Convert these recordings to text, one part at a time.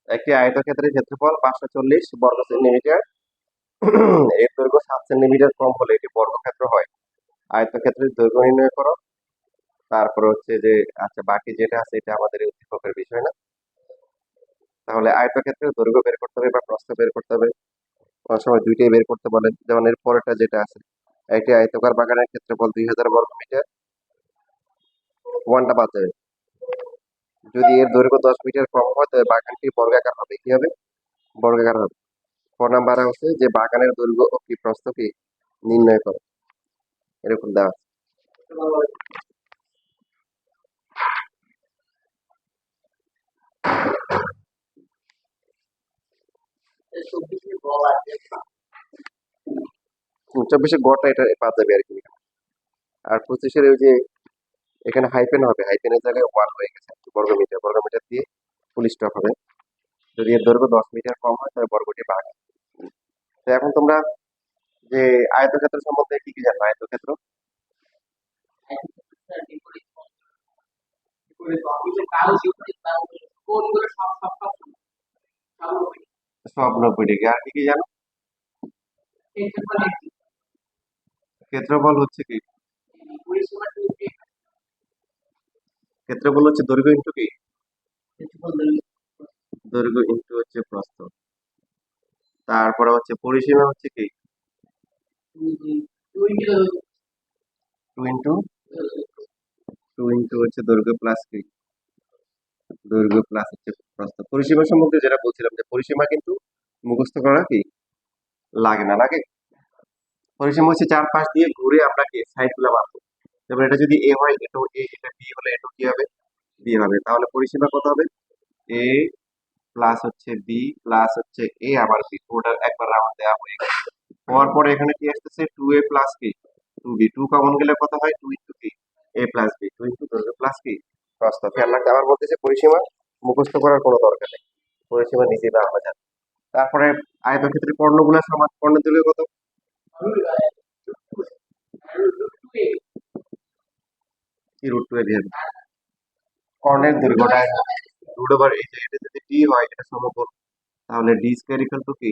একটি আয়তক্ষেত্রের ক্ষেত্রফল 540 বর্গ সেন্টিমিটার। এর দৈর্ঘ্য 7 সেন্টিমিটার কম হলে এটি বর্গক্ষেত্র হয়। আয়তক্ষেত্রের দৈর্ঘ্য নির্ণয় করো। তারপরে হচ্ছে যে আচ্ছা, বাকি যেটা আছে এটা আমাদের এই উদ্দীপকের বিষয় না। তাহলে আয়তক্ষেত্রের দৈর্ঘ্য বের করতে হবে বা প্রস্থ বের করতে হবে। অনেক সময় দুইটাই বের করতে বলেন। যেমন এর পরেরটা যেটা আছে, একটি আয়তাকার বাগানের ক্ষেত্রফল 2000 বর্গমিটার। ওয়ানটা বাদ যাবে। যদি এর দৈর্ঘ্য 10 মিটার কম হয় তবে বাগানটি বর্গাকার হবে। কি হবে? বর্গাকার হবে। 4 নাম্বার হচ্ছে যে বাগানের দৈর্ঘ্য ও কি প্রস্থ কি নির্ণয় করো। এরকম দেওয়া আছে। চব্বিশে গড়টা এটা বাদ যাবে আর কি। আর 25-এর ওই যে এখানে হাইফেন হবে, হাইফেনের জায়গায় 1 হয়ে গেছে। বর্গমিটার, বর্গমিটার দিয়ে ফুল স্টপ হবে। যদি এর দৈর্ঘ্য 10 মিটার কম হয় তবে বর্গটি ভাগ। তো এখন তোমরা যে আয়তক্ষেত্র সম্বন্ধে কি কি জানো? আয়তক্ষেত্র সব 90 ডিগ্রি। আর কি কি জানো? ক্ষেত্রফল হচ্ছে কি? ক্ষেত্রফল হচ্ছে দৈর্ঘ্য ইন্টু কি? দৈর্ঘ্য ইন্টু হচ্ছে প্রস্থ। তারপরে হচ্ছে পরিসীমা হচ্ছে কি? 2 ইন্টু 2 ইন্টু হচ্ছে দৈর্ঘ্য প্লাস কি? দৈর্ঘ্য প্লাস হচ্ছে প্রস্থ। পরিসীমা সম্বন্ধে যেটা বলছিলাম যে পরিসীমা কিন্তু মুখস্থ করা কি লাগে না, লাগে? পরিসীমা হচ্ছে চারপাশ দিয়ে ঘুরে আমরা কি সাইড গুলা বাঁধবো। যেমন এটা যদি এ হয়, এটা এ, এটা বি হলে এটা কি হবে? বি হবে। তাহলে পরিসীমা কত হবে? এ প্লাস হচ্ছে বি প্লাস হচ্ছে এ আবার বি, ওটা একবার রাউন্ড দেওয়া হয়ে গেল। হওয়ার পরে এখানে কি আসতেছে? 2a প্লাস কি 2b। 2 কমন গেলে কত হয়? 2 ইন্টু কি এ প্লাস বি, 2 ইন্টু দৈর্ঘ্য প্লাস কি প্রস্থ। খেয়াল রাখতে আবার বলতেছে পরিসীমা মুখস্থ করার কোনো দরকার নেই, পরিসীমা নিজে বা আমরা জানি। তারপরে আয়তক্ষেত্রের কর্ণগুলো সমান। কর্ণের দৈর্ঘ্য কত? কি √2 এ দিয়ে দেবো। কর্ণের দৈর্ঘ্যটা রুট ওভার এই যে এটা যদি ডি হয়, এটা সমকোণ, তাহলে ডি স্কয়ার ইকুয়াল টু কি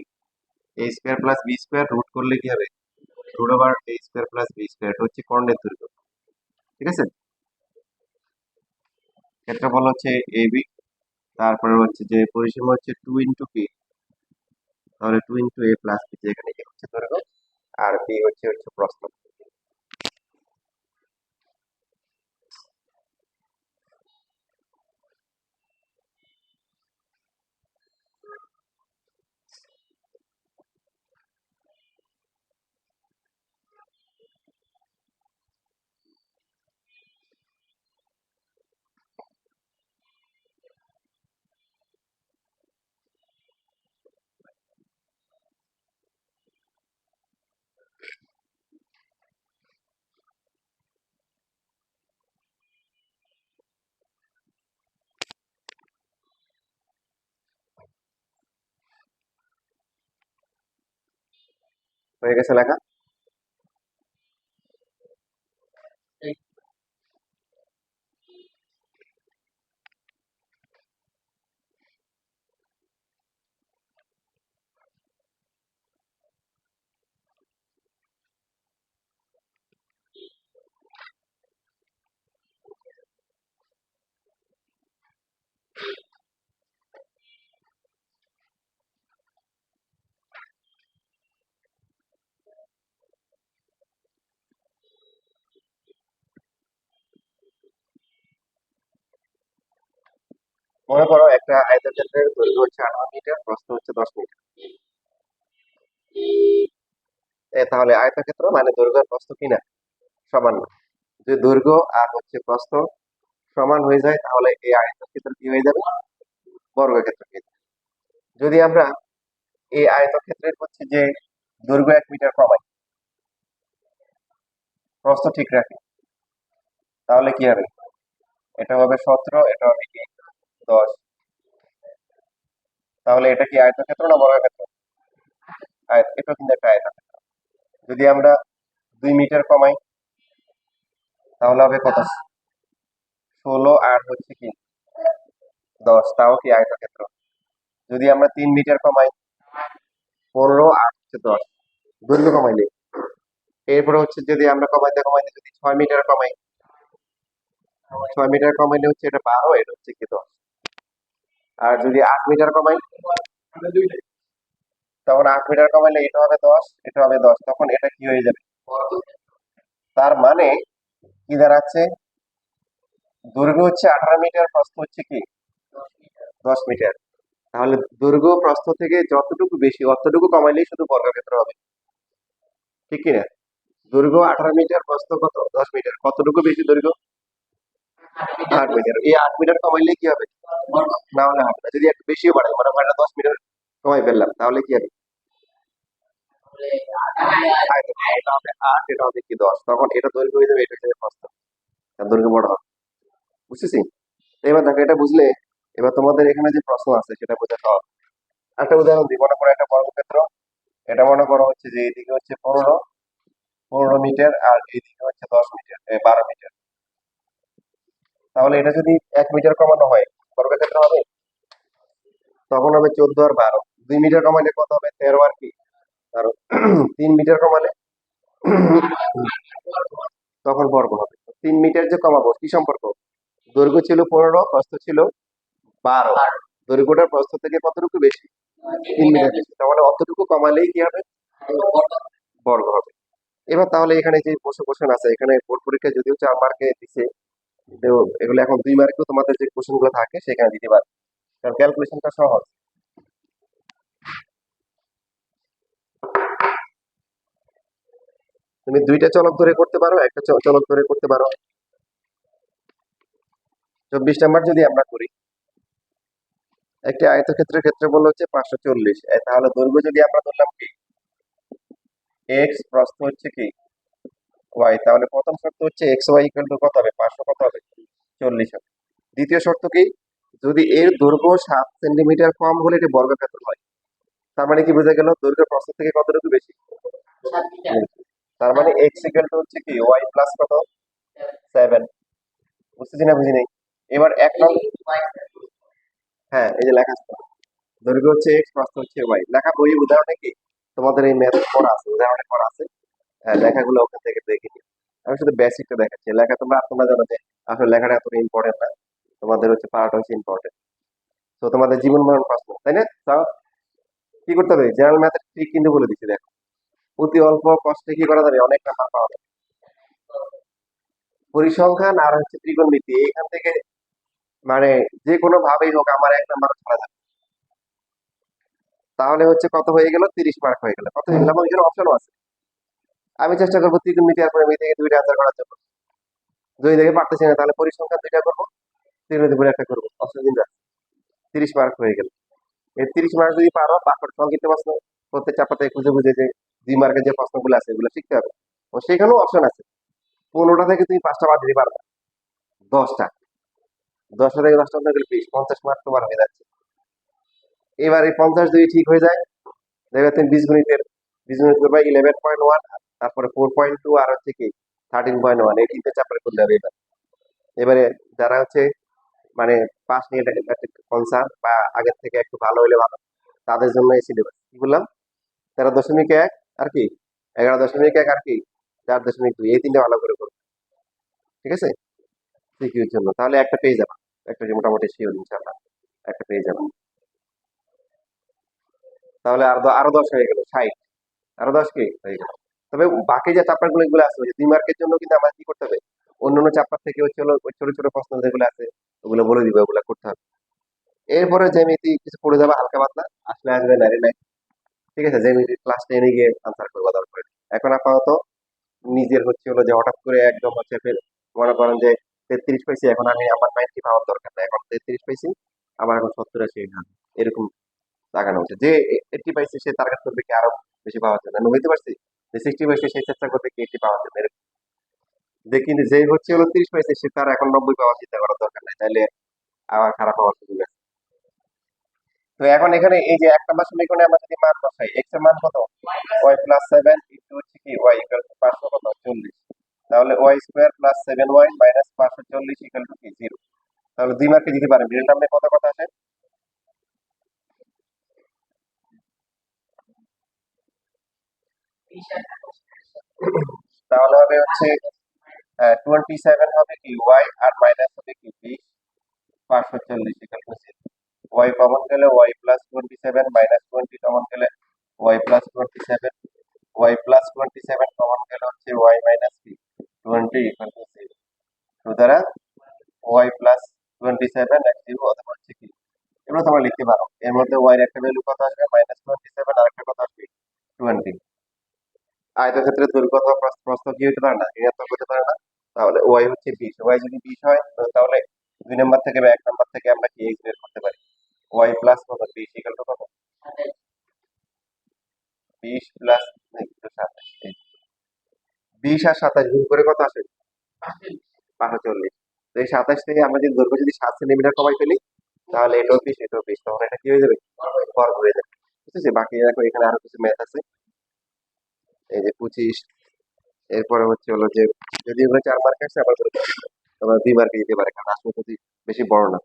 A square plus B square. Root করলে কি হবে? Root over A square plus B square. এটা হচ্ছে কর্ণের দৈর্ঘ্য। ঠিক আছে? ক্ষেত্রফল হচ্ছে এ বি। তারপরে হচ্ছে যে পরিসীমা হচ্ছে 2 ইন্টু কি, তাহলে 2 ইন্টু এ প্লাস বি, যেখানে এ হচ্ছে দৈর্ঘ্য আর বি হচ্ছে হচ্ছে প্রস্থ। হয়ে গেছে লেখা? মনে করো একটা আয়তক্ষেত্রের দৈর্ঘ্য হচ্ছে 18 মিটার, প্রস্থ হচ্ছে 10 মিটার। তাহলে আয়তক্ষেত্র মানে দৈর্ঘ্য আর প্রস্থ কিনা সমান না। যদি দৈর্ঘ্য আর হচ্ছে প্রস্থ সমান হয়ে যায় তাহলে এই আয়তক্ষেত্র কি হয়ে যাবে? বর্গক্ষেত্র হয়ে যাবে। যদি আমরা এই আয়তক্ষেত্রের হচ্ছে যে দৈর্ঘ্য 1 মিটার কমাই, প্রস্থ ঠিক রাখি, তাহলে কি হবে? এটা হবে 17, এটা হবে কি 10। তাহলে এটা কি আয়তক্ষেত্র না বর্গক্ষেত্র? এটা কিন্তু একটা আয়তক্ষেত্র। যদি আমরা 2 মিটার কমাই তাহলে হবে কত? 16 আর হচ্ছে কি 10, তাও কি আয়তক্ষেত্র? যদি আমরা 3 মিটার কমাই, 15 আর হচ্ছে 10, দৈর্ঘ্য কমাইলে। এরপরে হচ্ছে যদি আমরা কমাইতে কমাইতে যদি 6 মিটার কমাই, 6 মিটার কমাইলে হচ্ছে এটা 12, এটা হচ্ছে কি 10। আর যদি 8 মিটার কমাই, তখন 8 মিটার কমাইলে এটা হবে 10, এটা হবে 10, তখন এটা কি হয়ে যাবে? তার মানে কি দাঁড়াচ্ছে, দৈর্ঘ্য হচ্ছে 18 মিটার, প্রস্থ হচ্ছে কি 10 মিটার। তাহলে দৈর্ঘ্য প্রস্থ থেকে যতটুকু বেশি অতটুকু কমাইলেই শুধু বর্গক্ষেত্র হবে, ঠিক কিনা? দৈর্ঘ্য 18 মিটার, প্রস্থ কত 10 মিটার, কতটুকু বেশি দৈর্ঘ্য? 8 মিটার। এই 8 মিটার কমাইলে কি হবে? না হলে হবে না। যদি একটু বেশিও বাড়াই, মনে করেন 10 মিটার কমাই ফেললাম, তাহলে কি হবে? এটা হবে 8, এটা হবে কি 10, তখন এটা দৈর্ঘ্য হয়ে যাবে, এটা হচ্ছে প্রস্থ, তার দৈর্ঘ্য বড় হবে। বুঝতেছি? এবার দেখো, এটা বুঝলে এবার তোমাদের এখানে যে প্রশ্ন আছে সেটা বোঝা সহজ। একটা উদাহরণ দিই, মনে করো একটা বর্গক্ষেত্র, এটা মনে করো হচ্ছে যে এদিকে হচ্ছে 15 মিটার আর এইদিকে হচ্ছে 10 মিটার, 12 মিটার। তাহলে এটা যদি 1 মিটার কমানো হয়, বর্গক্ষেত্র হবে? তখন হবে 14 আর 12। 2 মিটার কমালে কত হবে? 13 আর কি 12। 3 মিটার কমালে তখন বর্গ হবে। 3 মিটার যে কমাবো, কি সম্পর্ক? দৈর্ঘ্য ছিল 15, প্রস্থ ছিল 12, দৈর্ঘ্যটার প্রস্থ থেকে কতটুকু বেশি? 3 মিটার বেশি, তাহলে অতটুকু কমালেই কি হবে? বর্গ হবে। এবার তাহলে এখানে যে কোশ্চেন আছে, এখানে বোর্ড পরীক্ষায় যদিও 4 মার্কে দিছে, তো এগুলো এখন 2 মার্কেও তোমাদের যে কোশ্চেন গুলো থাকে সেখানে দিতে পারবে, কারণ ক্যালকুলেশনটা সহজ। তুমি 2টা চলক ধরে করতে পারো, একটা চলক ধরে করতে পারো। 24 নাম্বার যদি আমরা করি, একটি আয়তক্ষেত্রের ক্ষেত্রফল হচ্ছে 540, তাহলে দৈর্ঘ্য যদি আমরা ধরলাম কি এক্স, প্রস্থ হচ্ছে কি ওয়াই, তাহলে প্রথম শর্ত হচ্ছে এক্স ওয়াই ইকুয়াল টু কত হবে? 500 কত হবে? 40 হবে। দ্বিতীয় শর্ত কি, যদি এর দৈর্ঘ্য 7 সেন্টিমিটার কম হলে এটি বর্গক্ষেত্র হয়। তার মানে কি বোঝা গেল? দৈর্ঘ্য প্রস্থ থেকে কতটুকু বেশি? তার মানে এক্স ইকুয়াল টু হচ্ছে কি ওয়াই প্লাস কত 7। বুঝতেছি না বুঝি নাই? এবার এক নম্বর, হ্যাঁ এই যে লেখা আছে, দৈর্ঘ্য হচ্ছে এক্স, প্রস্থ হচ্ছে ওয়াই, লেখা বই উদাহরণে কি তোমাদের এই ম্যাথ করা আছে, উদাহরণে করা আছে। হ্যাঁ, লেখাগুলো ওখান থেকে দেখে নিও। আমি শুধু বেসিকটা দেখাচ্ছি, লেখা তোমরা জানো যে আসলে লেখাটা এতটা ইম্পর্টেন্ট না, তোমাদের হচ্ছে পারাটা হচ্ছে ইম্পর্টেন্ট। তো তোমাদের জীবন মরণ প্রশ্ন, তাই না? তাও কি করতে হবে, জেনারেল ম্যাথের ট্রিক কিন্তু বলে দিচ্ছি, দেখো অতি অল্প কষ্টে কি করা যাবে, অনেক নাম্বার পাওয়া যাবে। পরিসংখ্যান আর হচ্ছে ত্রিকোণমিতি, এখান থেকে মানে যে কোনো ভাবেই হোক আমার 1 নাম্বার ছাড়া যাবে। তাহলে হচ্ছে কত হয়ে গেল? 30 মার্ক হয়ে গেল। কত হয়ে গেল? এবং এখানে অপশনও আছে। আমি চেষ্টা করবো ত্রিকোণমিতি আর পরিমিতি থেকে 2টা আনসার করার জন্য। যদি দেখে পারতেছি না, তাহলে পরিসংখ্যান 2টা করবো, ত্রিকোণমিতি বলে একটা করবো, অপশন 3 আছে। 30 মার্ক হয়ে গেল। এই 30 মার্ক যদি পারো, বাকি সংক্ষিপ্ত প্রশ্ন প্রত্যেক চাপাতে খুঁজে খুঁজে যে 2 মার্কের যে প্রশ্নগুলো আছে এগুলো শিখতে হবে। তো সেখানেও অপশন আছে, 15টা থেকে তুমি 5টা বাদ দিতে পারবে, 10টা, 10টা থেকে 10টা গেলে 50 মার্ক তোমার হয়ে যাচ্ছে। এবার এই 50 যদি ঠিক হয়ে যায়, দেখবে তুমি বীজগণিত করবে 11.1, তারপরে 4.2 আর হচ্ছে কি 13.1, এই 3টে চ্যাপ্টার করলে হবে। এবারে যারা হচ্ছে মানে পাস নিয়ে কনসার্ন বা আগের থেকে একটু ভালো হলে ভালো, তাদের জন্য এই সিলেবাস কি বললাম, 13.1 আর কি 11.1 আর কি 4.2, এই 3টে ভালো করে করবে, ঠিক আছে? সিকিউর জন্য তাহলে একটা পেয়ে যাবা, একটা যে মোটামুটি শিওর ইনশাআল্লাহ একটা পেয়ে যাবা। তাহলে আরো 10 হয়ে গেল, 60, আরো 10 কি হয়ে গেল। তবে বাকি যে চ্যাপ্টার গুলো আছে, ওই যে 2 মার্কের জন্য কিন্তু আমার কি করতে হবে, অন্যান্য চ্যাপ্টার থেকে হচ্ছে হলো ওই ছোট ছোট প্রশ্ন যেগুলো আছে ওগুলো বলে দিবে, ওগুলো করতে হবে। এরপরে জ্যামিতি কিছু পড়ে যাবে হালকা পাতলা, আসলে আসবে নারে নাই, ঠিক আছে? জ্যামিতি ক্লাস 10-এ গিয়ে আনসার করবা দরকার নেই। এখন আপাতত নিজের হচ্ছে হলো যে হঠাৎ করে একদম হচ্ছে ফের মনে করেন যে 33 পাইছি, এখন আমি আমার 90 পাওয়ার দরকার নাই, এখন 33 পাইছি, আমার এখন 70-80 এরকম লাগানো উচিত। যে 80 পাইছে সে টার্গেট করবে কি আরো বেশি পাওয়ার জন্য, আমি বুঝতে পারছি। যে 60 পাইছে সে চেষ্টা করবে কি 80 পাওয়ার জন্য, এরকম। যে কিন্তু যে হচ্ছে হলো 30 পাইছে সে তার এখন 90 পাওয়ার চিন্তা করার দরকার নাই, তাহলে আবার খারাপ হওয়ার সুযোগ আছে। তো এখন এখানে এই যে 1 নাম্বার সমীকরণে আমরা যদি মান বসাই, এক্স এর মান কত, ওয়াই প্লাস 7 ইন্টু হচ্ছে কি ওয়াই ইকুয়াল টু 500 কত 40, তাহলে Y square plus 7y minus 540 equal to কি 0। তাহলে 2 মার্কে দিতে পারেন, রিয়েল টার্মে কত কথা আসে? তাহলে হবে হচ্ছে 27 হবে কি ওয়াই, আর মাইনাস হবে কি 20, 540 ইকুয়াল টু 0। ওয়াই কমন গেলে ওয়াই প্লাস 27, মাইনাস 20 কমন গেলে Y plus 27, Y plus 27 common গেলে হচ্ছে ওয়াই মাইনাস কি 20 ইকুয়াল টু 0। সুতরাং ওয়াই প্লাস 27 এক 0 অথবা হচ্ছে কি, এগুলো তোমরা লিখতে পারো। এর মধ্যে ওয়াই এর একটা ভ্যালু কত আসবে, -27, আর একটা কত আসবে 20। আয়তক্ষেত্রের দৈর্ঘ্য অথবা প্রস্থ কি হতে পারে না, ঋণাত্মক হতে পারে না। তাহলে ওয়াই হচ্ছে 20, ওয়াই যদি 20 হয় তাহলে 2 নাম্বার থেকে বা 1 নাম্বার থেকে আমরা কি এক্স বের করতে পারি। ওয়াই প্লাস কত 20 ইকুয়াল টু কত, 20 প্লাস 20 আর 27 গুণ করে কত আসে 45। তো এই 27 থেকে আমরা যদি দৈর্ঘ্য যদি 7 সেন্টিমিটার কমাই ফেলি, তাহলে এটাও 20, এটাও 20, তখন এটা কি হয়ে যাবে, বর্গ হয়ে যাবে। ঠিক আছে, বাকি দেখো এখানে আরো কিছু ম্যাথ আছে। এই যে 25, এরপরে হচ্ছে হলো যে যদি ওগুলো 4 মার্ক আসে আবার তোমার 2 মার্কে দিতে পারে, কারণ আসলে যদি বেশি বড় না।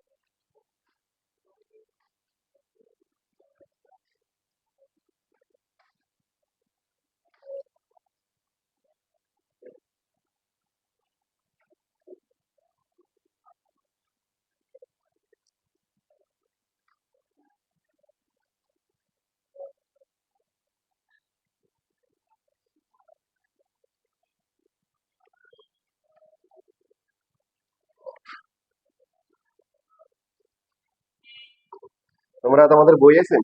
তোমরা তোমাদের বই আছে,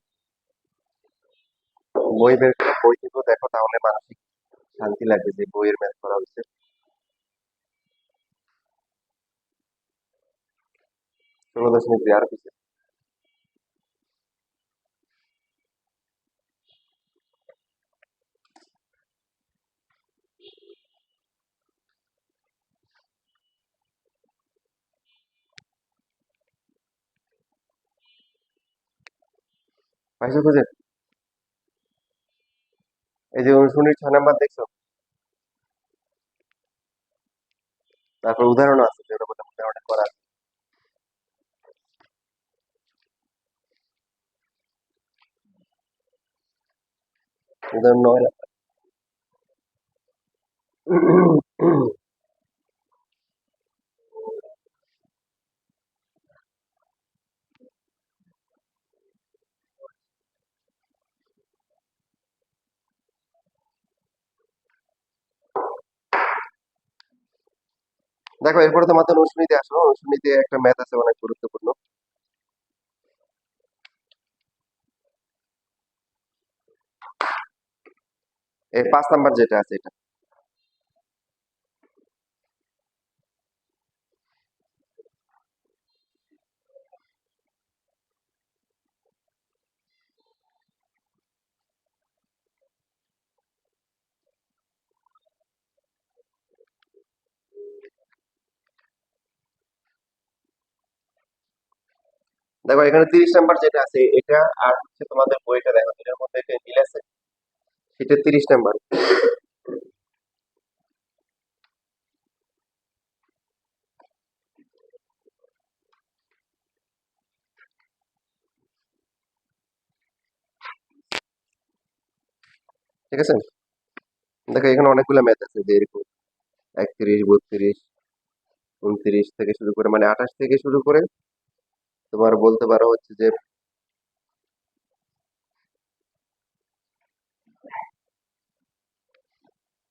বই বের করে বই থেকে দেখো, তাহলে মানসিক শান্তি লাগবে যে বইয়ের ম্যাথ করা হচ্ছে। 16.2 আর কিছু পাইছো খুঁজে। এই যে অনুশীলনীর 6 নাম্বার দেখছো, তারপর উদাহরণ আছে যেগুলো বলে উদাহরণে করা আছে। উদাহরণ 9 নাম্বার। দেখো এরপরে তোমাদের অনুশীলনীতে আসো, অনুশীলনীতে একটা ম্যাথ আছে অনেক গুরুত্বপূর্ণ। এই 5 নাম্বার যেটা আছে এটা। দেখো এখানে 30 নাম্বার যেটা আছে এটা, আর হচ্ছে তোমাদের বইটা দেখো এটার মধ্যে একটা মিল আছে, সেটা 30 নাম্বার। ঠিক আছে, দেখো এখানে অনেকগুলো ম্যাথ আছে যে এরকম 31, 32, 29 থেকে শুরু করে মানে 28 থেকে শুরু করে তোমার বলতে পারো হচ্ছে যে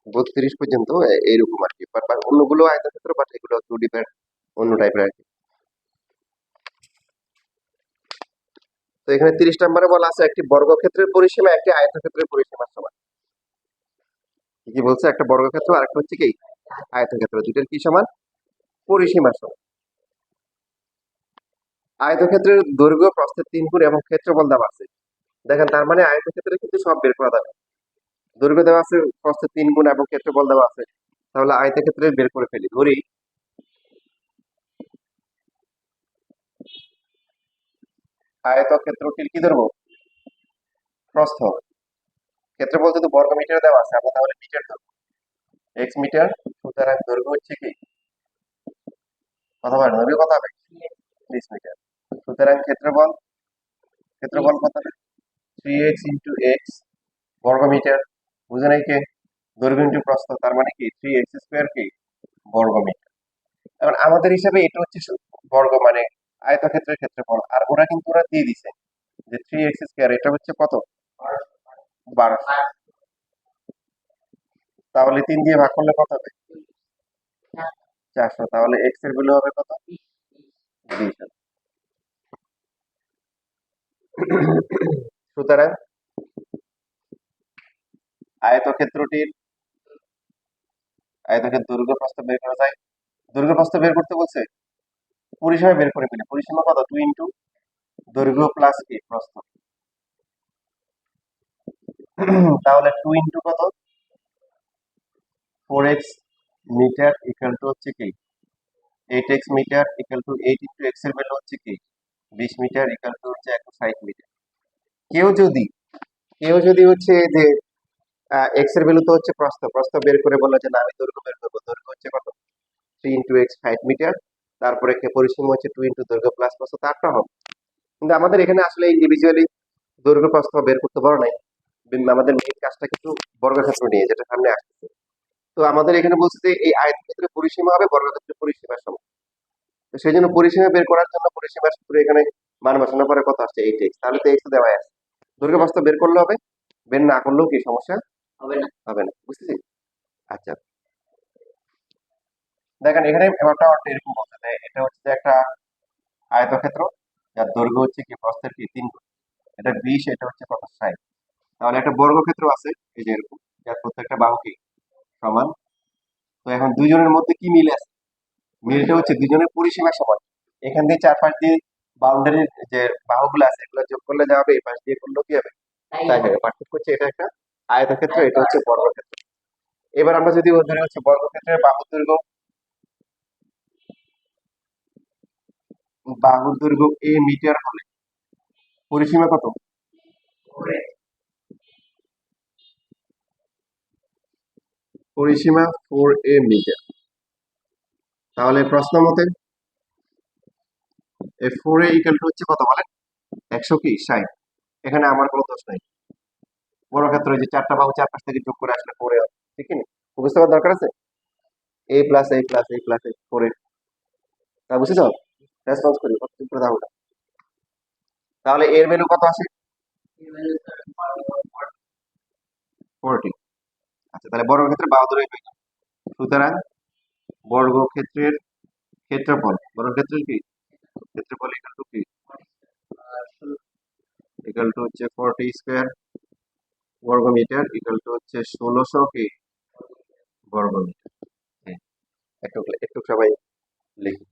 32 পর্যন্ত এইরকম আর কি। বাট অন্যগুলো আয়তক্ষেত্র, বাট এগুলো একটু ডিফারেন্ট, অন্য টাইপের আর কি। তো এখানে 30 নম্বরে বলা আছে একটি বর্গক্ষেত্রের পরিসীমা একটি আয়তক্ষেত্রের পরিসীমার সমান। কি কি বলছে, একটা বর্গক্ষেত্র আর একটা হচ্ছে কি আয়তক্ষেত্র, দুইটার কি সমান, পরিসীমা সমান। আয়তক্ষেত্রের দৈর্ঘ্য প্রস্থের 3 গুণ এবং ক্ষেত্রফল দেওয়া আছে। দেখেন তার মানে আয়তক্ষেত্রে কিন্তু সব বের করা যাবে, দৈর্ঘ্য দেওয়া আছে, প্রস্থের 3 গুণ এবং ক্ষেত্রফল দেওয়া আছে। তাহলে আয়তক্ষেত্রের বের করে ফেলি। ধরি আয়তক্ষেত্রটির কি ধরবো, প্রস্থ। ক্ষেত্রফল যদি বর্গ মিটার দেওয়া আছে আমরা তাহলে মিটার ধরবো, এক্স মিটার। সুতরাং দৈর্ঘ্য হচ্ছে কি কত হবে, দৈর্ঘ্য কত হবে 30 মিটার। সুতরাং ক্ষেত্রফল, ক্ষেত্রফল কত হবে 3x ইন্টু এক্স বর্গ মিটার। বুঝে নাই কে? দৈর্ঘ্য ইন্টু প্রস্থ, তার মানে কি 3x² কি বর্গ মিটার। এখন আমাদের হিসাবে এটা হচ্ছে বর্গ মানে আয়তক্ষেত্রের ক্ষেত্রফল, আর ওরা কিন্তু ওরা দিয়ে দিছে যে 3x², এটা হচ্ছে কত? 1200। তাহলে 3 দিয়ে ভাগ করলে কত হবে? 400। তাহলে x এর ভ্যালু হবে কত? 20। সুতরাং আয়তক্ষেত্রটির আয়তক্ষেত্র দৈর্ঘ্য প্রস্থ বের করা যায়। দৈর্ঘ্য প্রস্থ বের করতে বলছে, পরিসীমা বের করে ফেলে। পরিসীমা কত? 2 ইন্টু দৈর্ঘ্য প্লাস কি প্রস্থ। তাহলে 2 ইন্টু কত? 4x মিটার ইকুয়াল টু হচ্ছে কি 8x metre equal to 8 into x এর ভ্যালু হচ্ছে কি 20 মিটার ইকুয়াল টু হচ্ছে 160 মিটার। কেউ যদি কেউ যদি হচ্ছে যে এক্স এর ভ্যালু তো হচ্ছে প্রস্থ, প্রস্থ বের করে বললো যে না আমি দৈর্ঘ্য বের করবো, দৈর্ঘ্য হচ্ছে কত 3 ইন্টু এক্স 5 মিটার, তারপরে পরিসীমা হচ্ছে 2 ইন্টু দৈর্ঘ্য প্লাস প্রস্থ, তারটা হবে। কিন্তু আমাদের এখানে আসলে ইন্ডিভিজুয়ালি দৈর্ঘ্য প্রস্থ বের করতে পারো নাই। আমাদের মেইন কাজটা কিন্তু বর্গক্ষেত্র নিয়ে, যেটা সামনে আসছে। তো আমাদের এখানে বলছে যে এই আয়তক্ষেত্রের পরিসীমা হবে বর্গক্ষেত্রের পরিসীমার সমান। তো সেই জন্য পরিসীমা বের করার জন্য পরিসীমার সূত্রে এখানে মান বসানোর পরে কত আসছে 8x, তাহলে তো এক্স দেওয়া আছে। দৈর্ঘ্য প্রস্থ বের করলে হবে, বের না করলেও কি সমস্যা হবে না, বুঝতেছি। আচ্ছা, দেখেন এখানে ব্যাপারটা অর্থ এরকম বলতে যে এটা হচ্ছে যে একটা আয়তক্ষেত্র যার দৈর্ঘ্য হচ্ছে কি প্রস্থের কি 3 গুণ, এটা 20, এটা হচ্ছে কত 60। তাহলে একটা বর্গক্ষেত্র আছে এই যে এরকম, যার প্রত্যেকটা বাহু কি সমান। তো এখন দুইজনের মধ্যে কি মিল আছে? মিলটা হচ্ছে দুজনের পরিসীমা সমান। এখান দিয়ে চারপাশ দিয়ে বাউন্ডারির যে বাহুগুলো আছে এগুলো যোগ করলে যা হবে, এই পাশ দিয়ে করলেও কি হবে তাই হবে। পার্থক্য হচ্ছে এটা একটা আয়তক্ষেত্র, এটা হচ্ছে বর্গক্ষেত্র। এবার আমরা যদি ধরে হচ্ছে বর্গক্ষেত্রের বাহুর দৈর্ঘ্য a মিটার হলে পরিসীমা কত? পরিসীমা 4a মিটার। তাহলে প্রশ্ন মতে এই 4a ইকুয়াল টু হচ্ছে কত বলেন? 100 কি 60। এখানে আমার কোনো দোষ নাই। বর্গক্ষেত্র এই যে চারটা বাহু চারপাশ থেকে যোগ করে আসলে 4a হবে, ঠিক না? বুঝতে পারার দরকার আছে। a plus a plus a plus a 4a, তা বুঝেছ? রেসপন্স করি কত প্রধান। তাহলে এর ভ্যালু কত আসে? 40। আচ্ছা, তাহলে বর্গক্ষেত্রের বাহু দৈর্ঘ্য পেয়ে গেলাম। সুতরাং বর্গক্ষেত্রের ক্ষেত্রফল, বর্গক্ষেত্রের কি ক্ষেত্রফল ইকুয়াল টু কি ইকুয়াল টু হচ্ছে 40² বর্গ মিটার ইকুয়াল টু হচ্ছে 1600 কি বর্গ মিটার। হ্যাঁ, একটু একটু সবাই লিখি।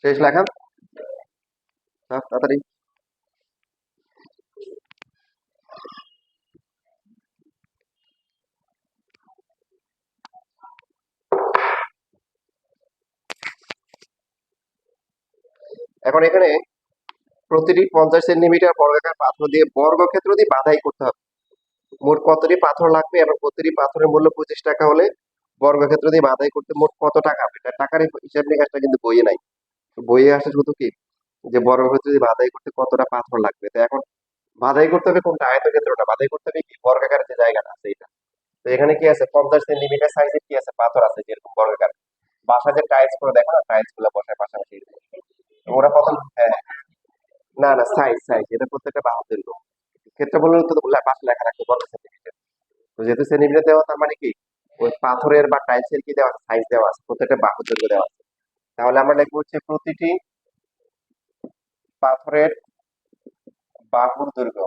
শেষ লেখা, তাড়াতাড়ি। এখন এখানে প্রতিটি 50 সেন্টিমিটার বর্গাকার পাথর দিয়ে বর্গক্ষেত্র দিয়ে বাধাই করতে হবে। মোট কতটি পাথর লাগবে এবং প্রতিটি পাথরের মূল্য 25 টাকা হলে বর্গক্ষেত্র দিয়ে বাধাই করতে মোট কত টাকা হবে? টাকার হিসাব নিকাশটা কিন্তু বইয়ে নাই। বইয়ে আসে শুধু কি যে বর্গক্ষেত্র দিয়ে বাধাই করতে কতটা পাথর লাগবে। তো এখন বাধাই করতে হবে কোনটা? আয়তক্ষেত্রটা। বাধাই করতে হবে কি বর্গাকার যে জায়গাটা আছে এটা। তো এখানে কি আছে? 50 সেন্টিমিটার সাইজের কি আছে? পাথর আছে যেরকম বর্গাকার। বাসা যে টাইলস করে দেখো না, টাইলস গুলো বসায় পাশাপাশি, ওরা প্রথম, হ্যাঁ, না না, সাইজ সাইজ এটা প্রত্যেকটা বাহুর দৈর্ঘ্য। ক্ষেত্রফল তো পাশে লেখা রাখতে বর্গ সেন্টিমিটার। তো যেহেতু সেন্টিমিটার দেওয়া, তার মানে কি ওই পাথরের বা টাইলসের কি দেওয়া আছে? সাইজ দেওয়া আছে, প্রত্যেকটা বাহুর দৈর্ঘ্য দেওয়া আছে। তাহলে আমরা লিখবো হচ্ছে প্রতিটি পাথরের বাহুর দৈর্ঘ্য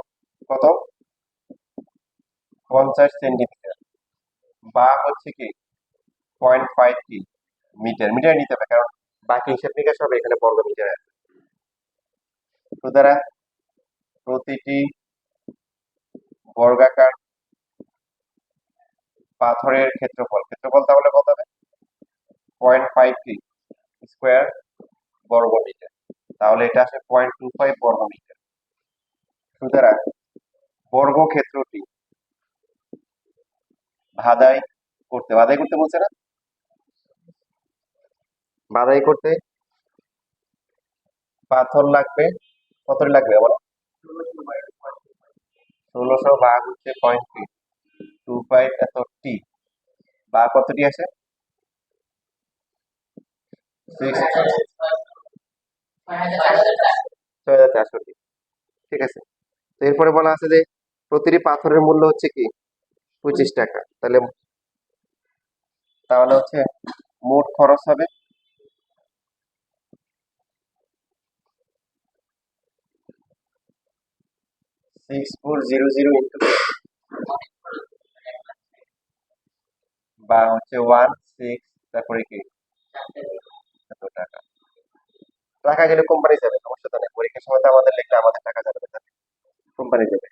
কত? 50 সেন্টিমিটার, বা হচ্ছে কি 0.5 কি মিটার। মিটার নিতে হবে কারণ বাকি হিসাব নিকাশ হবে এখানে বর্গ মিটারে। সুতরাং প্রতিটি বর্গাকার পাথরের ক্ষেত্রফল, ক্ষেত্রফল তাহলে কত হবে? 0.5 কি স্কোয়ার বর্গ মিটার। তাহলে এটা আসে 0.25 বর্গ মিটার। সুতরাং বর্গক্ষেত্রটি বাধাই করতে, বাধাই করতে বলছে না? বাধাই করতে পাথর লাগবে, কত লাগবে বলো? 1600 ভাগ হচ্ছে 0.25 এত টি, বা কতটি আসে? 6400 টি। ঠিক আছে। তো এরপরে বলা আছে যে প্রতিটি পাথরের মূল্য হচ্ছে কি 25 টাকা। তাহলে তাহলে হচ্ছে মোট খরচ হবে 6400 ইন্টু, বা হচ্ছে 16, তারপরে কি এত টাকা। টাকা গেলে কোম্পানি যাবে, সমস্যা তো নেই। পরীক্ষার সময় তো আমাদের লিখলে আমাদের টাকা যাবে না, কোম্পানি যাবে।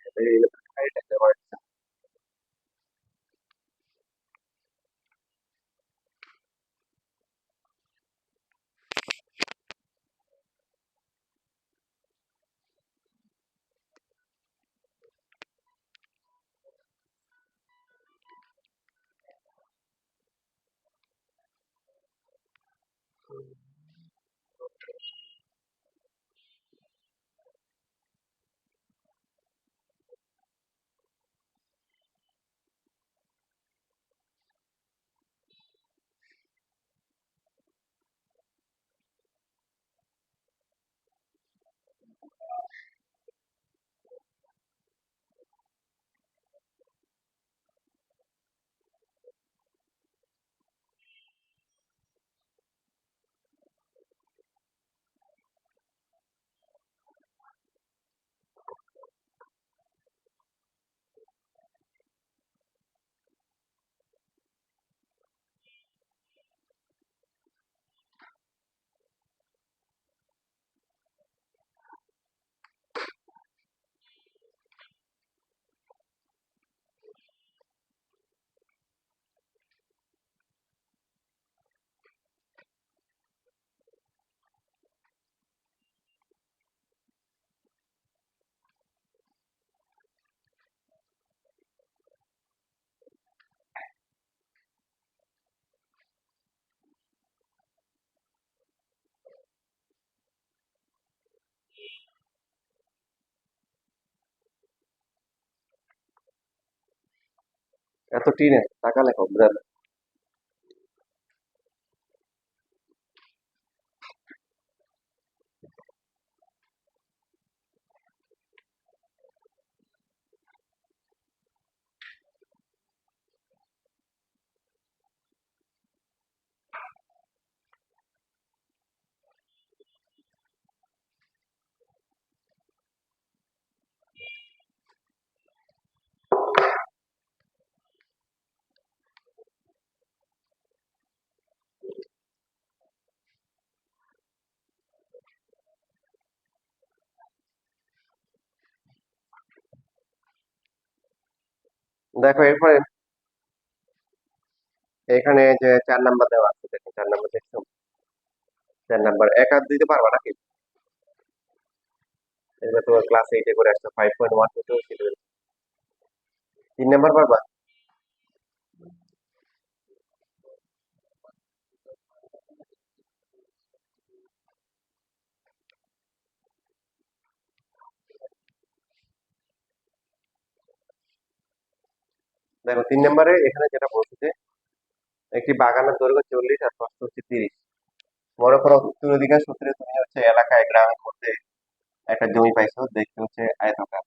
এত টিনে টাকা লেখো বুঝার। দেখো এরপরে এখানে যে 4 নাম্বার দেওয়া আছে, দেখো 4 নাম্বার দেখছো? 4 নাম্বার এক হাত দিতে পারবা নাকি? এবার তোমার ক্লাস 8 করে আসছো, 5.1 থেকে 3 নাম্বার পারবা? দেখো 3 নাম্বারে এখানে যেটা বলছে যে একটি বাগানের দৈর্ঘ্য 40 আর প্রস্থ হচ্ছে 30। মনে করো উত্তর অধিকার সূত্রে তুমি হচ্ছে এলাকায় গ্রামের মধ্যে একটা জমি পাইছো, দেখতে হচ্ছে আয়তাকার,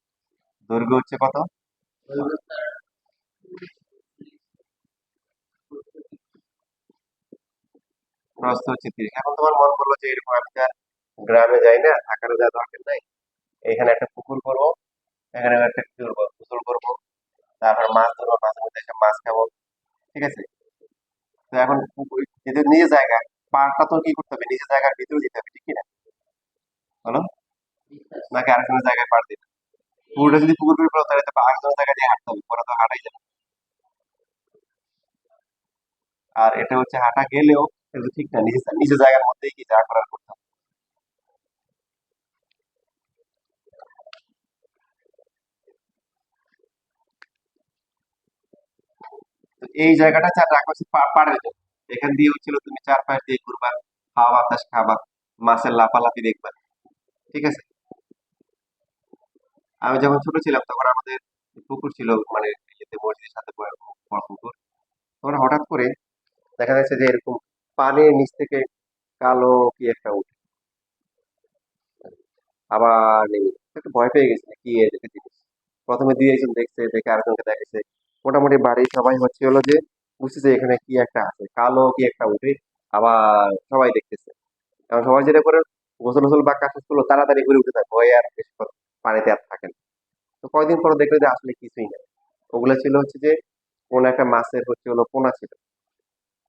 দৈর্ঘ্য হচ্ছে কত? প্রস্থ হচ্ছে 30। এখন তোমার মন করলো যে এরকম আমি তো আর গ্রামে যাই না, থাকারও যা দরকার নাই, এখানে একটা পুকুর করবো, এখানে একটা কি করবো, গোসল করবো, তারপর মাছ ধরবো, মাঝে মধ্যে এসে মাছ খাবো, ঠিক আছে? তো এখন পুকুর যেহেতু নিজের জায়গা, পাড়টা তো কি করতে হবে, নিজের জায়গার ভিতরে দিতে হবে, ঠিক কিনা বলো? নাকি আরেকজনের জায়গায় পাড় দিতে? পুকুরটা যদি পুকুর করে ফেলো তাহলে তো আরেকজনের জায়গা দিয়ে হাঁটতে হবে, পরে তো হাঁটাই যাবে। আর এটা হচ্ছে হাঁটা গেলেও কিন্তু ঠিক না, নিজের নিজের জায়গার মধ্যেই কি যা করার করতে হবে। তো এই জায়গাটা রাখা হচ্ছে পাড়ের জন্য। এখান দিয়ে হচ্ছিল তুমি চারপাশ দিয়ে ঘুরবা, হাওয়া বাতাস খাবা, মাছের লাফালাফি দেখবা, ঠিক আছে? আমি যখন ছোট ছিলাম তখন আমাদের পুকুর ছিল, মানে ইয়েতে মসজিদের সাথে বড় বড় পুকুর। তখন হঠাৎ করে দেখা যাচ্ছে যে এরকম পানির নিচ থেকে কালো কি একটা উঠে, আবার নেমে যাচ্ছে। একটু ভয় পেয়ে গেছে যে কি এটা জিনিস। প্রথমে 2 একজন দেখছে, দেখে আরেকজনকে দেখেছে, মোটামুটি বাড়ির সবাই হচ্ছে হলো যে বুঝছে যে এখানে কি একটা আছে, কালো কি একটা উঠে, আবার সবাই দেখতেছে। এখন সবাই যেটা করে, গোসল গোসল বা কাজ করলো তাড়াতাড়ি করে উঠে থাকে, ভয়ে আর বেশিক্ষণ পানিতে আর থাকে না। তো কয়দিন পর দেখলো যে আসলে কিছুই না, ওগুলা ছিল হচ্ছে যে কোন একটা মাছের হচ্ছে হলো পোনা ছিল।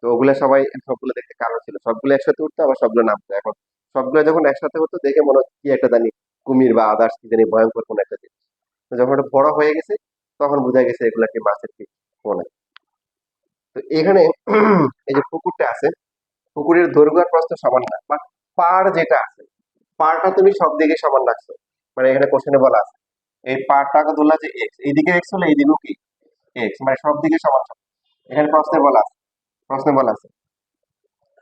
তো ওগুলা সবাই সবগুলো দেখতে কালো ছিল, সবগুলো একসাথে উঠতো আবার সবগুলো নামতো। এখন সবগুলো যখন একসাথে হতো দেখে মনে হচ্ছে কি একটা জানি কুমির বা আদার্স কি জানি ভয়ঙ্কর কোন একটা জিনিস। তো যখন এটা বড় হয়ে গেছে তখন বোঝা গেছে এগুলা কি মাছের কি পোনা। তো এখানে এই যে পুকুরটা আছে, পুকুরের দৈর্ঘ্য আর প্রস্থ সমান না, বাট পাড় যেটা আছে, পাড়টা তুমি সব দিকে সমান রাখছো। মানে এখানে কোশ্চেনে বলা আছে এই পাড়টাকে ধরলা যে এক্স, এইদিকে এক্স হলে এইদিকেও কি এক্স, মানে সব দিকে সমান সমান। এখানে প্রশ্নে বলা আছে, প্রশ্নে বলা আছে,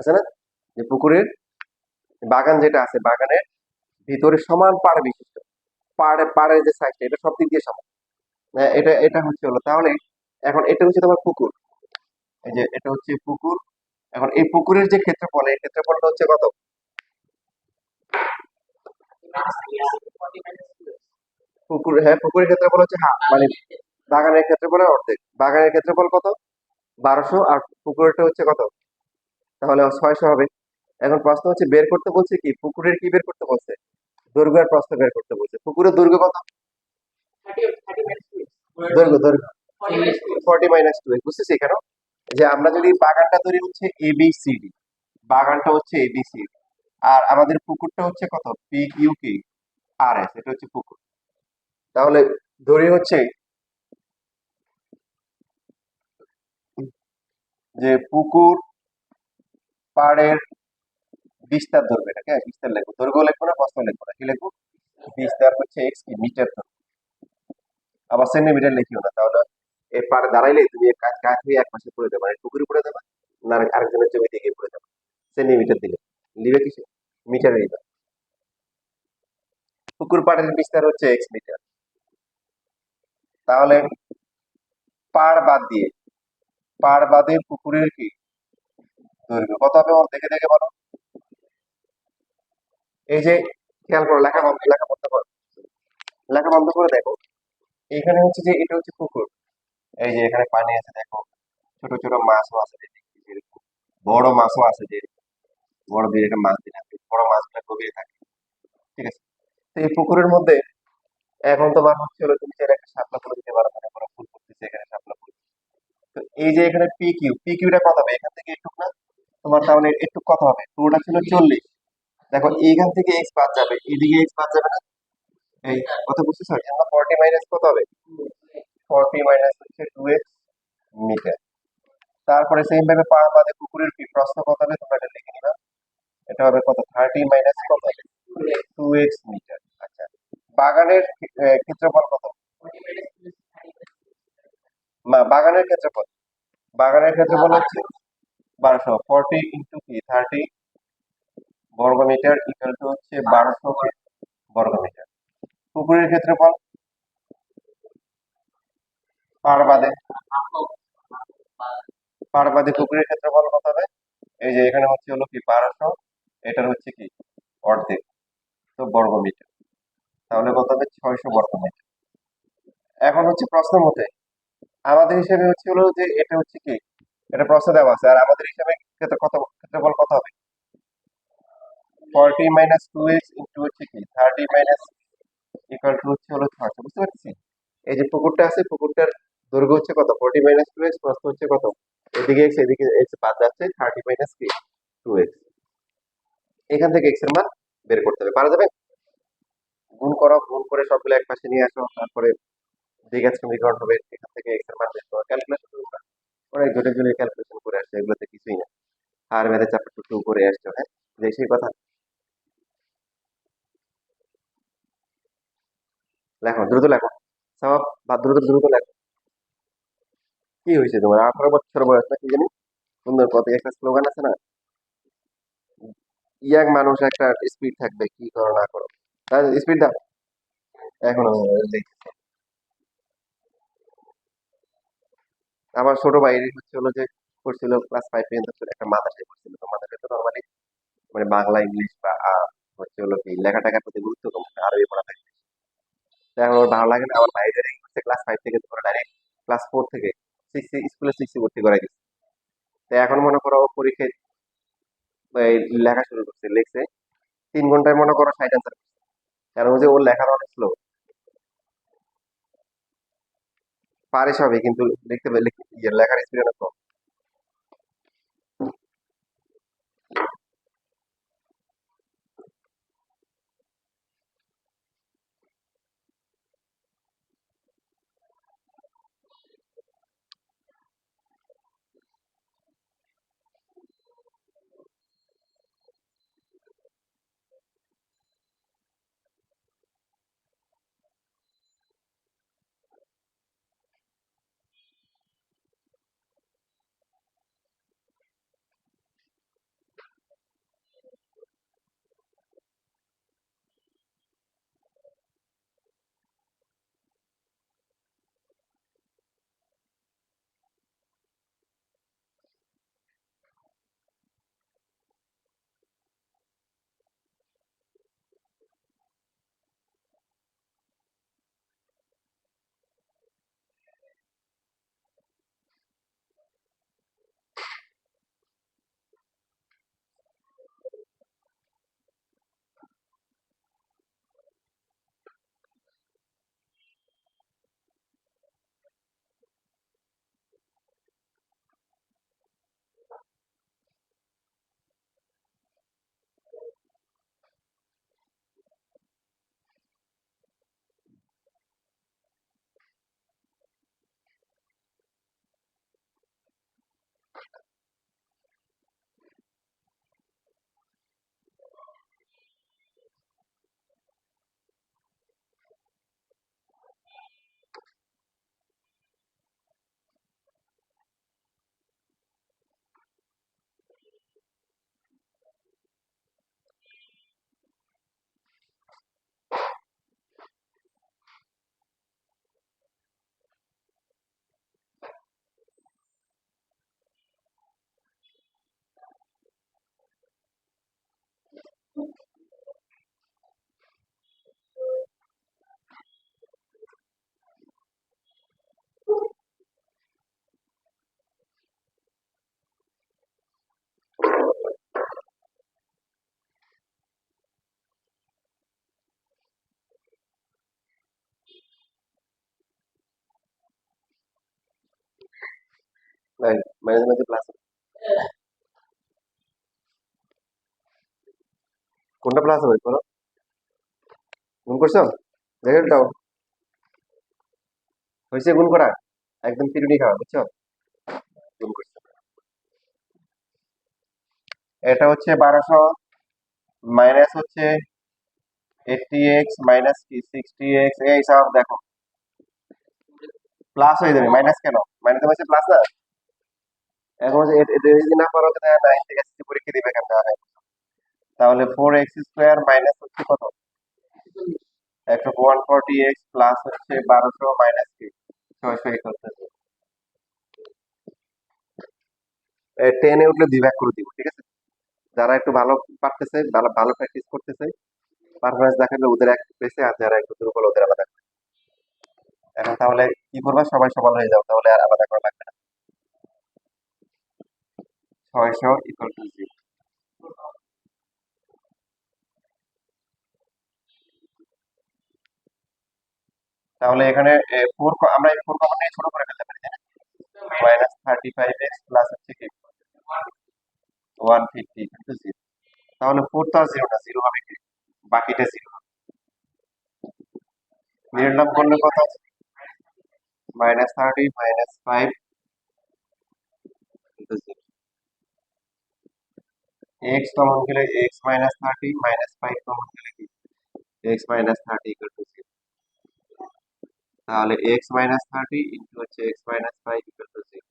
আছে না, যে পুকুরের বাগান যেটা আছে, বাগানের ভিতরে সমান পাড় বিশিষ্ট, পাড়ের যে সাইজটা এটা সব দিক দিয়ে সমান। এটা এটা হচ্ছে হলো তাহলে, এখন এটা হচ্ছে তোমার পুকুর, এই যে এটা হচ্ছে পুকুর। এখন এই পুকুরের যে ক্ষেত্রফল, এই ক্ষেত্রফলটা হচ্ছে কত? পুকুর, হ্যাঁ পুকুরের ক্ষেত্রফল হচ্ছে মানে বাগানের ক্ষেত্রফলের অর্ধেক। বাগানের ক্ষেত্রফল কত? 1200, আর পুকুরেরটা হচ্ছে কত? তাহলে 600 হবে। এখন প্রশ্ন হচ্ছে বের করতে বলছে কি, পুকুরের কি বের করতে বলছে? দৈর্ঘ্য আর প্রস্থ বের করতে বলছে। পুকুরের দৈর্ঘ্য কত? দৈর্ঘ্য দৈর্ঘ্য 40 - 2 বুঝতেছি কেন? যে আমরা যদি বাগানটা ধরি হচ্ছে ABCD, বাগানটা হচ্ছে ABCD, আর আমাদের পুকুরটা হচ্ছে কত? PQRS, এটা হচ্ছে পুকুর। তাহলে ধরি হচ্ছে যে পুকুর পাড়ের বিস্তার ধরবে, এটাকে বিস্তার লিখবো, দৈর্ঘ্য লিখবো না প্রস্থ লিখবো না, কি লিখবো? বিস্তার হচ্ছে এক্স কি মিটার ধরবো, আবার সেন্টিমিটার লিখিও না। তাহলে এই পাড়ে দাঁড়াইলে তুমি কাজ কাজ হয়ে এক পাশে পড়ে দেবে, মানে পুকুরে পড়ে দেবে না আরেকজনের জমি দিকে পড়ে দেবে। সেন্টিমিটার দিলে লিবে কিসে? মিটারে নিবে। পুকুর পাড়ের বিস্তার হচ্ছে এক্স মিটার। তাহলে পাড় বাদ দিয়ে, পাড় বাদে পুকুরের কি দৈর্ঘ্য কত হবে? আমার দেখে দেখে বলো। এই যে খেয়াল করো, লেখা বন্ধ করো, লেখা বন্ধ করে দেখো। এখানে হচ্ছে যে এটা হচ্ছে পুকুর, এই যে এখানে পানি আছে দেখো, ছোট ছোট মাছও আছে যে দেখছি যেরকম, বড় মাছও আছে যে বড় দিয়ে এটা মাছ দিন থাকে, বড় মাছগুলো গভীরে থাকে, ঠিক আছে? তো এই পুকুরের মধ্যে এখন তোমার হচ্ছে হলো তুমি চাইলে একটা শাপলা ফুল দিতে পারো, মনে করো ফুল ফুটতেছে এখানে শাপলা ফুল। তো এই যে এখানে পিকিউটা কত হবে? এখান থেকে একটু না তোমার, তাহলে একটু কত হবে? পুরোটা ছিল 40। দেখো এইখান থেকে এক্স বাদ যাবে, এদিকে এক্স বাদ যাবে না, এই কত বুঝতেছো? আমরা 40 মাইনাস কত হবে? 40 মাইনাস হচ্ছে 2x মিটার। তারপরে সেম ভাবে পাড় বাদে পুকুরের কি প্রস্থ কত হবে? তোমরা এটা লিখে নিবা। এটা হবে কত? 30 মাইনাস কত? 2x metre. আচ্ছা, বাগানের ক্ষেত্রফল কত? বাগানের ক্ষেত্রফল, বাগানের ক্ষেত্রফল হচ্ছে 1200, 40 ইন্টু কি 30 বর্গ মিটার ইকুয়াল টু হচ্ছে 1200 বর্গ মিটার। পুকুরের ক্ষেত্রফল পাড় বাদে, পাড় বাদে পুকুরের ক্ষেত্রফল কত হবে? এই যে এখানে হচ্ছে হলো কি 1200, এটার হচ্ছে কি অর্ধেক, তো বর্গ মিটার। তাহলে কত হবে? 600 বর্গ মিটার। এখন হচ্ছে প্রশ্ন মতে আমাদের হিসেবে হচ্ছে হলো যে এটা হচ্ছে কি, এটা প্রশ্ন দেওয়া আছে, আর আমাদের হিসাবে ক্ষেত্রফল কত হবে? 40 মাইনাস 2x ইন্টু হচ্ছে কি 30 মাইনাস ইকুয়াল টু হচ্ছে হলো 600, বুঝতে পারছি? এই যে পুকুরটা আছে, পুকুরটার দৈর্ঘ্য হচ্ছে কত? 40 মাইনাস 2x, প্রস্থ হচ্ছে কত? এদিকে x এদিকে x বাদ যাচ্ছে, 30 মাইনাস কি 2x। এখান থেকে x এর মান বের করতে হবে, পারা যাবে? গুণ করো, গুণ করে সবগুলো এক পাশে নিয়ে আসো, তারপরে দ্বিঘাত সমীকরণ হবে, এখান থেকে x এর মান বের করো। ক্যালকুলেশন অনেক জটিল জটিল ক্যালকুলেশন করে আসছে, এগুলোতে কিছুই না। আর মেয়েদের চ্যাপ্টার 2 করে আসছো, হ্যাঁ যে সেই কথা। লেখো দ্রুত লেখো, সব দ্রুত দ্রুত লেখো। কি হয়েছে তোমার? 18 বছর বয়স না কি জানি, সুন্দর পথে একটা স্লোগান আছে না, ইয়াং মানুষ একটা স্পিড থাকবে, কি করো না করো, স্পিড দাও। এখনো লিখতেছে। আমার ছোট ভাই হচ্ছে হলো যে পড়ছিল ক্লাস 5 পর্যন্ত, ছিল একটা মাদ্রাসায় পড়ছিল। তো মাদ্রাসায় তো নর্মালি মানে বাংলা ইংলিশ বা হচ্ছে হলো কি লেখাটার প্রতি গুরুত্ব কম, আরবি পড়া থাকে। তো এখন ওর ভালো লাগে না, আমার ভাইদের হচ্ছে ক্লাস 5 থেকে তোমরা ডাইরেক্ট ক্লাস 4 থেকে স্কুলে 6 ভর্তি করাই দিচ্ছে। তো এখন মনে করো ও পরীক্ষায় এই লেখা শুরু করছে, লিখছে 3 ঘন্টায় মনে করো 60 অ্যান্সার। কারণ ওই যে ওর লেখার অনেক স্লো, পারে সবই কিন্তু লিখতে লেখার স্পিড অনেক কম। নাই, মাইনাসের মধ্যে প্লাস হবে। কোনটা প্লাস হবে বলো? গুণ করছো? দেখে দাও। হয়েছে গুণ করা? একদম পিটুনি খাওয়া, বুঝছো? গুণ করছো। এটা হচ্ছে 1200 মাইনাস হচ্ছে 80x মাইনাস কি 60x, এই সব দেখো প্লাস হয়ে যাবে, মাইনাস কেন? মাইনাস হচ্ছে প্লাস না। এখন হচ্ছে এটা যদি না পারো তাহলে 9 থেকে 60 পরীক্ষা দিবে কেন হয়? তাহলে 4x স্কোয়ার মাইনাস হচ্ছে কত? 140x প্লাস হচ্ছে 1200 মাইনাস কি 600 ইকুয়াল টু 10 এ উঠলে 2 ভাগ করে দিব, ঠিক আছে? যারা একটু ভালো পারতেছে, ভালো ভালো প্র্যাকটিস করতেছে, পারফরমেন্স দেখাবে ওদের এক পেছে, আর যারা একটু দুর্বল ওদের আলাদা। এখন তাহলে কি করবা, সবাই সমান হয়ে যাও, তাহলে আর আলাদা করা লাগবে না। 600 ইকুয়াল টু 0। তাহলে এখানে আমরা এই 4 কমন নিয়ে ছোট করে ফেলতে পারি, তাই না? মাইনাস 35x প্লাস হচ্ছে কি 150 ইকুয়াল টু 0। তাহলে 4 তো আর 0 না, 0 হবে কি, বাকিটা 0 হবে। নির্ণয় করলে কত আছে? Minus 30 minus 5 equal to 0। x common গেলে x মাইনাস 30 মাইনাস 5 কমন গেলে কি x মাইনাস 30 ইকুয়াল টু 0। তাহলে x মাইনাস 30 ইন্টু হচ্ছে x মাইনাস 5 ইকুয়াল টু 0।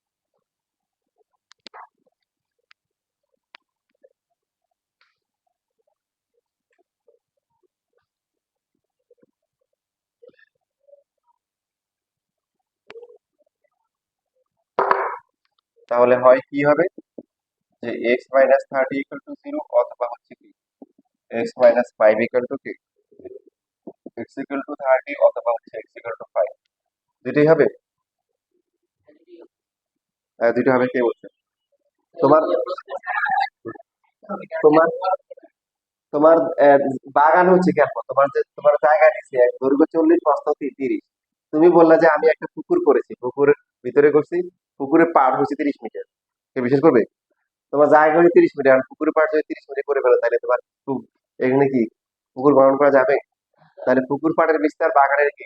তাহলে হয় কি হবে যে x মাইনাস 30 ইকুয়াল টু 0, অথবা হচ্ছে কি x মাইনাস 5 ইকুয়াল টু কি x ইকুয়াল টু 30, অথবা হচ্ছে x ইকুয়াল টু 5। দুটোই হবে। দুটো হবে, কে বলছে? তোমার তোমার তোমার বাগান হচ্ছে কেন? তোমার যে তোমার জায়গা নিচ্ছে দৈর্ঘ্য 40, প্রস্থ 30। তুমি বললা যে আমি একটা পুকুর করেছি, পুকুরের ভিতরে করছি, পুকুরের পাড় হচ্ছে 30 মিটার। কে বিশ্বাস করবে? তোমার জায়গা হচ্ছে 30 মিটার, আর পুকুরের পাড় যদি 30 মিটার করে ফেলো, তাহলে তোমার এখানে কি পুকুর খনন করা যাবে? তাহলে পুকুর পাড়ের বিস্তার বাগানের কি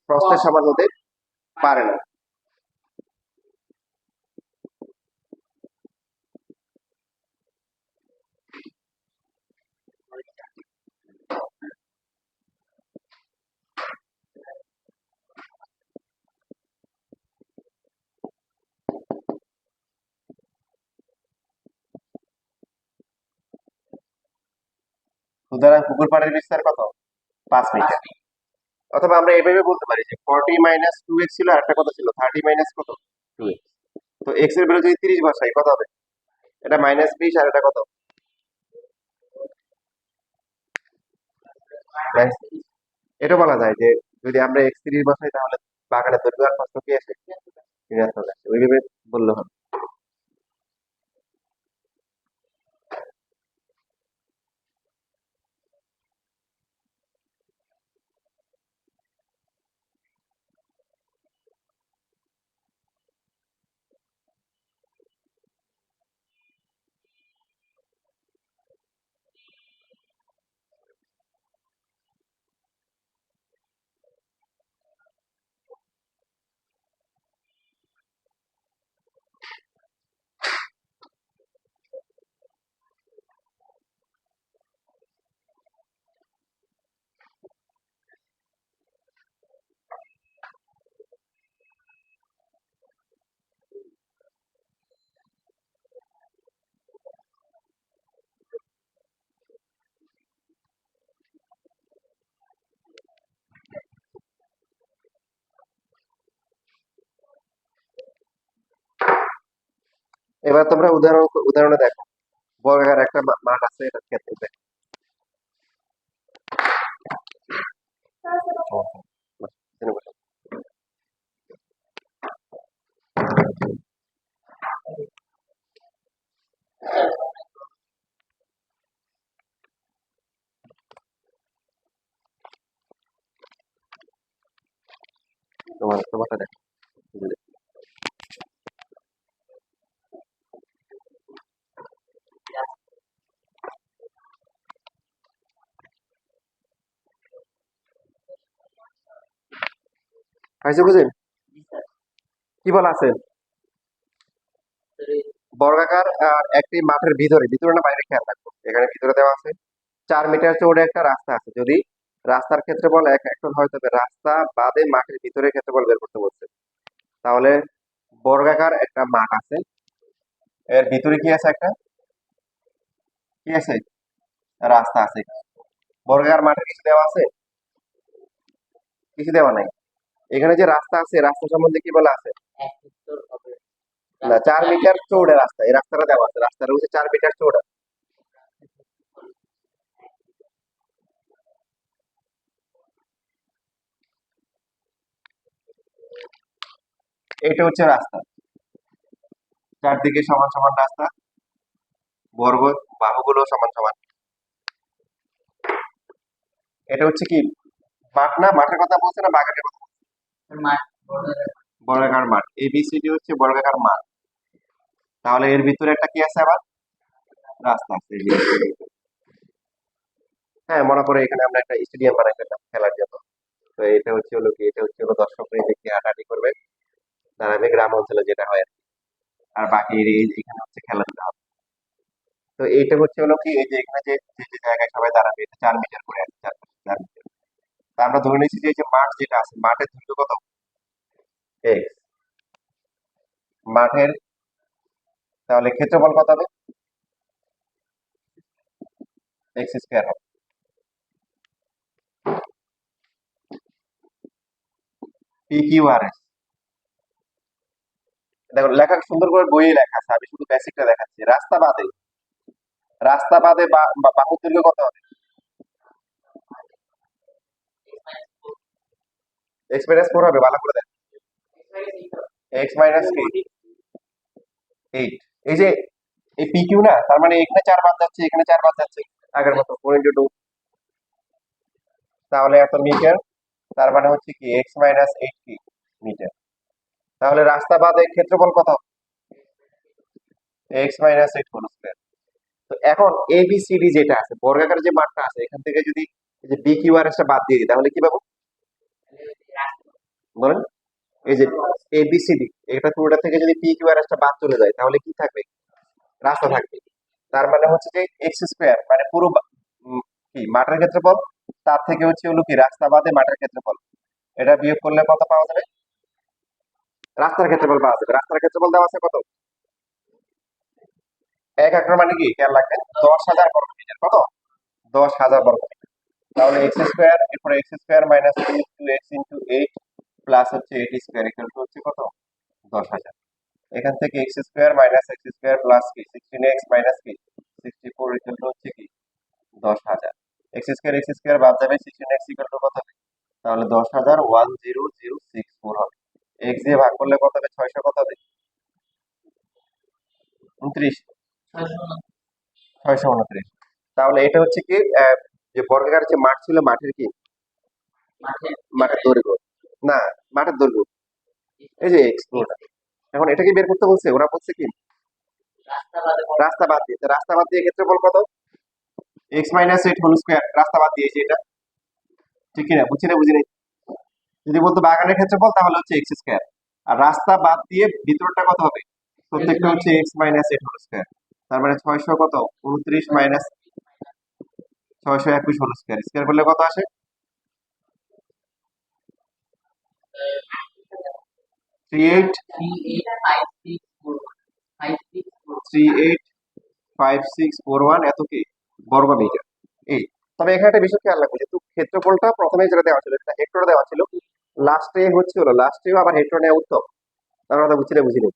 প্রস্থের সমান হতে পারে না। সুতরাং পুকুর পাড়ের বিস্তার কত? 5 মিটার। অথবা আমরা এইভাবে বলতে পারি যে 40 মাইনাস 2x ছিল, আর একটা কত ছিল 30 মাইনাস কত 2x। তো x এর ভ্যালু যদি 30 বসাই কত হবে? এটা মাইনাস 20, আর এটা কত? এটা বলা যায় যে যদি আমরা x 30 বসাই, তাহলে বাগানের দৈর্ঘ্য আর প্রস্থ কি আসে? ঋণাত্মক আসে। ওইভাবে বললে হবে। এবার তোমরা উদাহরণে দেখো, বর্গাকার একটা মাঠ আছে, এটা ক্ষেত্রে দেখো। এখানে বসো। তোমারটা দেখো। পাইছো বুঝেন কি বলা আছে? বর্গাকার আর একটি মাঠের ভিতরে, ভিতরে না বাইরে, খেয়াল রাখবো এখানে ভিতরে দেওয়া আছে 4 মিটার চৌড়া একটা রাস্তা আছে। যদি রাস্তার ক্ষেত্রফল 1 হেক্টর হয়, তবে রাস্তা বাদে মাঠের ভিতরে ক্ষেত্রফল বের করতে বলছে। তাহলে বর্গাকার একটা মাঠ আছে, এর ভিতরে কি আছে? একটা কি আছে? রাস্তা আছে। বর্গাকার মাঠে কিছু দেওয়া আছে? কিছু দেওয়া নাই। এখানে যে রাস্তা আছে, রাস্তা সম্বন্ধে কি বলা আছে? না, 4 মিটার চৌড়া রাস্তা, এই রাস্তাটা দেওয়া আছে। রাস্তাটা হচ্ছে 4 মিটার চৌড়া। এটা হচ্ছে রাস্তা, চারদিকে সমান সমান রাস্তা, বর্গ বাহুগুলো সমান সমান। এটা হচ্ছে কি মাঠ? না, মাঠের কথা বলছে না বাগানের কথা? বর্গাকার মাঠ, এবিসিডি হচ্ছে বর্গাকার মাঠ। তাহলে এর ভিতরে একটা কি আছে আবার? রাস্তা আছে। হ্যাঁ, মনে করে এখানে আমরা একটা স্টেডিয়াম বানাই ফেললাম খেলার জন্য। তো এটা হচ্ছে হলো কি, এটা হচ্ছে হলো দর্শকরা দেখে হাঁটাহাঁটি করবে, দাঁড়াবে, গ্রাম অঞ্চলে যেটা হয় আর কি। আর বাকি এখানে হচ্ছে খেলাধুলা হবে। তো এইটা হচ্ছে হলো কি, এই যে এখানে যে যে যে জায়গায় সবাই দাঁড়াবে, এটা 4 মিটার করে আছে, 4 মিটার। তা আমরা ধরে নিচ্ছি যে এই যে মাঠ যেটা আছে, মাঠের দৈর্ঘ্য কত? এক্স। মাঠের তাহলে ক্ষেত্রফল কত হবে? এক্স স্কোয়ার হবে। P Q R S. দেখো লেখা সুন্দর করে বইয়ে লেখা আছে, আমি শুধু বেসিকটা দেখাচ্ছি। রাস্তা বাদে, রাস্তা বাদে বাহুর দৈর্ঘ্য কত হবে? এক্স মাইনাস 4 হবে, ভালো করে দেখ। এক্স মাইনাস কি? 8। এই যে এই পি কিউ না, তার মানে এখানে 4 বাদ যাচ্ছে, এখানে 4 বাদ যাচ্ছে, আগের মতো 4 × 2। তাহলে এত মিটার, তার মানে হচ্ছে কি এক্স মাইনাস 8 কি মিটার। তাহলে রাস্তা বাদে ক্ষেত্রফল কত? X minus 8 whole square. তো এখন এ বি সি ডি যেটা আছে, বর্গাকার যে মানটা আছে, এখান থেকে যদি এই যে বি কিউ আর এস টা বাদ দিয়ে দিই, তাহলে কি পাবো বলেন? এই যে এ বি সি ডি, এটা পুরোটা থেকে যদি পি কিউ আর এস টা বাদ চলে যায়, তাহলে কি থাকবে? রাস্তা থাকবে। তার মানে হচ্ছে যে এক্স স্কোয়ার মানে পুরো কি মাঠের ক্ষেত্রফল, তার থেকে হচ্ছে হলো কি রাস্তা বাদে মাঠের ক্ষেত্রফল, এটা বিয়োগ করলে কত পাওয়া যাবে? রাস্তার ক্ষেত্রফল পাওয়া যাবে। রাস্তার ক্ষেত্রফল দেওয়া আছে কত? 1 হেক্টর মানে কি খেয়াল রাখবেন, 10,000 বর্গ মিটার। কত? 10,000 বর্গ মিটার। তাহলে এক্স স্কোয়ার, এরপরে x square minus 2x into 8 plus হচ্ছে 8 স্কোয়ার ইকুয়াল টু হচ্ছে কত? 10,000। এখান থেকে x square minus x square plus কি 16x মাইনাস কি 64 ইকুয়াল টু হচ্ছে কি 10,000। এক্স স্কোয়ার বাদ যাবে, 16x ইকুয়াল টু কত হবে? তাহলে 10,000 10064 হবে। এক্স দিয়ে ভাগ করলে কত হবে? 600 কত হবে? 29। 629। তাহলে এটা হচ্ছে কি যে বর্গাকার যে মাঠ ছিল, মাঠের কি মাঠের দৈর্ঘ্য, না মাঠের দৈর্ঘ্য, এই যে এক্স পুরোটা। এখন এটাকে বের করতে বলছে, ওরা বলছে কি রাস্তা বাদ দিয়ে। তো রাস্তা বাদ দিয়ে ক্ষেত্রফল কত? এক্স মাইনাস 8 হোল স্কয়ার, রাস্তা বাদ দিয়ে, এই যে এটা। ঠিক কিনা? বুঝছি না বুঝিনি? যদি বলতো বাগানের ক্ষেত্রফল, তাহলে হচ্ছে এক্স স্কয়ার। আর রাস্তা বাদ দিয়ে ভিতরটা কত হবে? প্রত্যেকটা হচ্ছে এক্স মাইনাস 8 হোল স্কয়ার। তার মানে 600 কত? 29 মাইনাস 621 হোল স্কয়ার, স্কয়ার করলে কত আসে? 38 385641 এত কি বর্গ মিটার। এই, তবে এখানে একটা বিষয় খেয়াল রাখবো, যেহেতু ক্ষেত্রফলটা প্রথমে যেটা দেওয়া ছিল সেটা হেক্টর দেওয়া ছিল, লাস্টে হচ্ছে হলো লাস্টেও আবার হেক্টর নেওয়া উত্তম। তার কথা বুঝছি না বুঝিনি?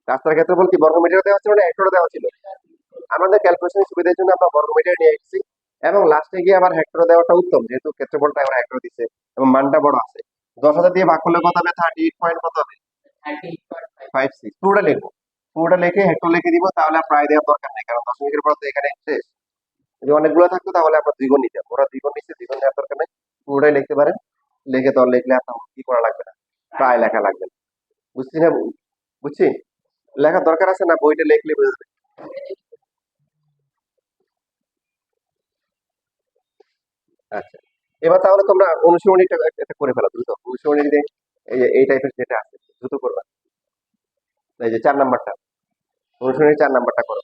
রাস্তার ক্ষেত্রফল কি বর্গমিটার দেওয়া ছিল না হেক্টরে দেওয়া ছিল? আমাদের ক্যালকুলেশনের সুবিধার জন্য আমরা বর্গমিটার নিয়ে এসেছি এবং লাস্টে গিয়ে আবার হেক্টরে দেওয়াটা উত্তম, যেহেতু ক্ষেত্রফলটা আমরা হেক্টর দিচ্ছে এবং মানটা বড় আছে। 10,000 দিয়ে ভাগ করলে কত হবে? 38 পয়েন্ট কত হবে? 56। পুরোটা লিখবো, পুরোটা লিখে হেক্টর লিখে দিব, তাহলে আর প্রায় দেওয়ার দরকার নেই, কারণ দশমিকের পর তো এখানে শেষ। যদি অনেকগুলো থাকতো তাহলে আমরা দ্বিগুণ নিতাম, ওরা দ্বিগুণ নিচ্ছে, দ্বিগুণ নেওয়ার দরকার নেই। পুরোটাই লিখতে পারেন, লিখে তো আর লিখলে আর তেমন কি করা লাগবে না, প্রায় লেখা লাগবে না। বুঝছি না? বুঝছি। লেখার দরকার আছে না, বইটা লিখলে বোঝা যাবে। আচ্ছা, এবার তাহলে তোমরা অনুশীলনীটা একটা করে ফেলো দ্রুত। অনুশীলনীতে এই টাইপের যেটা আছে দ্রুত করবা। এই যে 4 নাম্বারটা, অনুশীলনী 4 নাম্বারটা করো।